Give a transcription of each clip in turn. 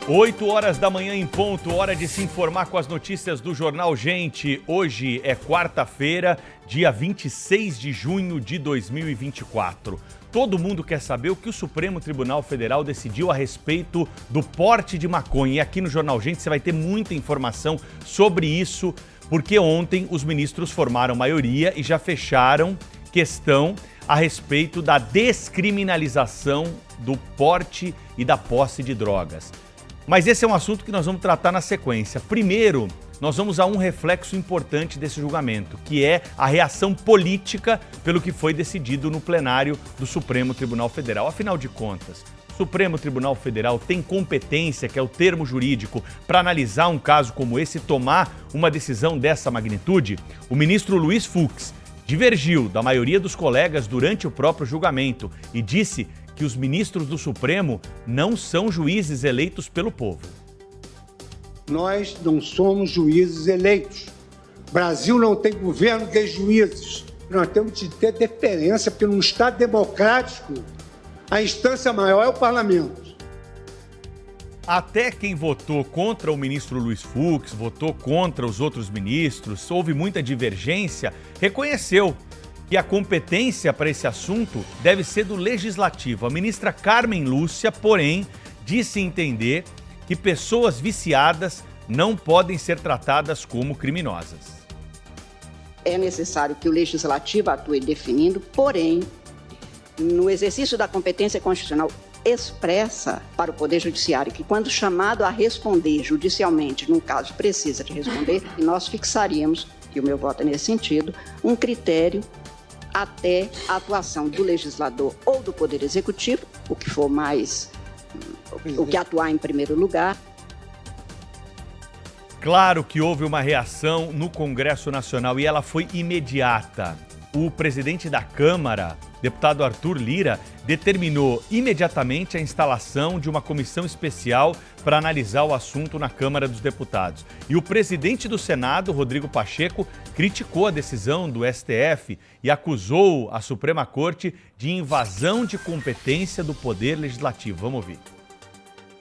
8 horas da manhã em ponto, hora de se informar com as notícias do Jornal Gente. Hoje é quarta-feira, dia 26 de junho de 2024. Todo mundo quer saber o que o Supremo Tribunal Federal decidiu a respeito do porte de maconha. E aqui no Jornal Gente você vai ter muita informação sobre isso, porque ontem os ministros formaram maioria e já fecharam questão a respeito da descriminalização do porte e da posse de drogas. Mas esse é um assunto que nós vamos tratar na sequência. Primeiro, nós vamos a um reflexo importante desse julgamento, que é a reação política pelo que foi decidido no plenário do Supremo Tribunal Federal. Afinal de contas, o Supremo Tribunal Federal tem competência, que é o termo jurídico, para analisar um caso como esse e tomar uma decisão dessa magnitude? O ministro Luiz Fux divergiu da maioria dos colegas durante o próprio julgamento e disse que os ministros do Supremo não são juízes eleitos pelo povo. Nós não somos juízes eleitos. O Brasil não tem governo de juízes. Nós temos de ter deferência, porque num Estado democrático, a instância maior é o parlamento. Até quem votou contra o ministro Luiz Fux, votou contra os outros ministros, houve muita divergência, reconheceu que a competência para esse assunto deve ser do Legislativo. A ministra Carmen Lúcia, porém, disse entender que pessoas viciadas não podem ser tratadas como criminosas. É necessário que o Legislativo atue definindo, porém, no exercício da competência constitucional expressa para o Poder Judiciário que, quando chamado a responder judicialmente, num caso precisa de responder, nós fixaríamos, e o meu voto é nesse sentido, um critério até a atuação do legislador ou do Poder Executivo, o que for mais, o que atuar em primeiro lugar. Claro que houve uma reação no Congresso Nacional e ela foi imediata. O presidente da Câmara, deputado Arthur Lira, determinou imediatamente a instalação de uma comissão especial para analisar o assunto na Câmara dos Deputados. E o presidente do Senado, Rodrigo Pacheco, criticou a decisão do STF e acusou a Suprema Corte de invasão de competência do Poder Legislativo. Vamos ouvir.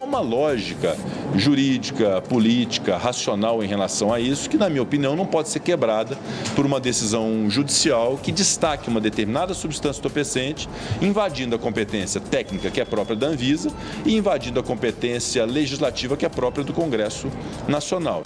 Uma lógica jurídica, política, racional em relação a isso, que, na minha opinião, não pode ser quebrada por uma decisão judicial que destaque uma determinada substância entorpecente, invadindo a competência técnica, que é própria da Anvisa, e invadindo a competência legislativa, que é própria do Congresso Nacional.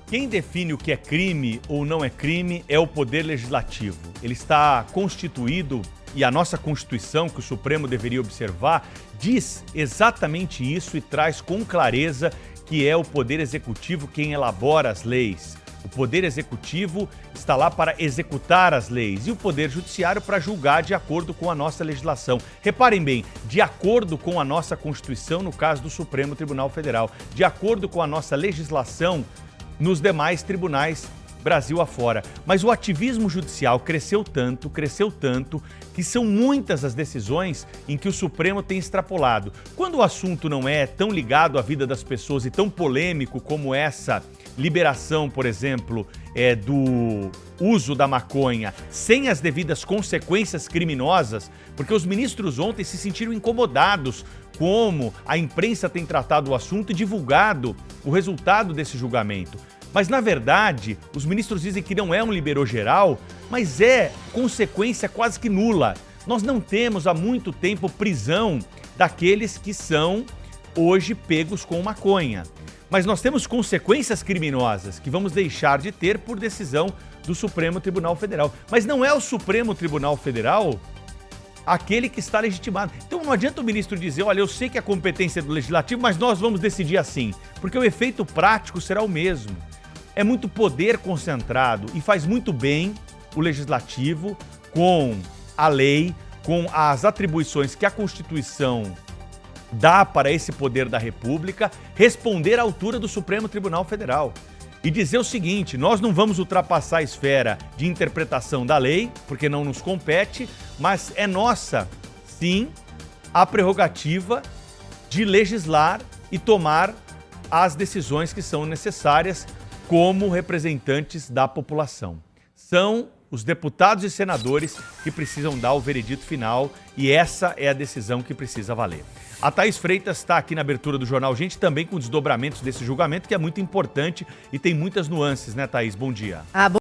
Quem define o que é crime ou não é crime é o Poder Legislativo. Ele está constituído, e a nossa Constituição, que o Supremo deveria observar, diz exatamente isso e traz com clareza que é o Poder Executivo quem elabora as leis. O Poder Executivo está lá para executar as leis e o Poder Judiciário para julgar de acordo com a nossa legislação. Reparem bem, de acordo com a nossa Constituição, no caso do Supremo Tribunal Federal, de acordo com a nossa legislação nos demais tribunais Brasil afora. Mas o ativismo judicial cresceu tanto, que são muitas as decisões em que o Supremo tem extrapolado. Quando o assunto não é tão ligado à vida das pessoas e tão polêmico como essa liberação, por exemplo, do uso da maconha, sem as devidas consequências criminosas, porque os ministros ontem se sentiram incomodados como a imprensa tem tratado o assunto e divulgado o resultado desse julgamento. Mas, na verdade, os ministros dizem que não é um liberou geral, mas é consequência quase que nula. Nós não temos há muito tempo prisão daqueles que são hoje pegos com maconha. Mas nós temos consequências criminosas que vamos deixar de ter por decisão do Supremo Tribunal Federal. Mas não é o Supremo Tribunal Federal aquele que está legitimado. Então não adianta o ministro dizer, olha, eu sei que a competência é do Legislativo, mas nós vamos decidir assim, porque o efeito prático será o mesmo. É muito poder concentrado e faz muito bem o Legislativo com a lei, com as atribuições que a Constituição dá para esse poder da República, responder à altura do Supremo Tribunal Federal. E dizer o seguinte, nós não vamos ultrapassar a esfera de interpretação da lei, porque não nos compete, mas é nossa, sim, a prerrogativa de legislar e tomar as decisões que são necessárias como representantes da população. São os deputados e senadores que precisam dar o veredito final e essa é a decisão que precisa valer. A Thaís Freitas está aqui na abertura do Jornal Gente, também com desdobramentos desse julgamento, que é muito importante e tem muitas nuances, né, Thaís? Bom dia.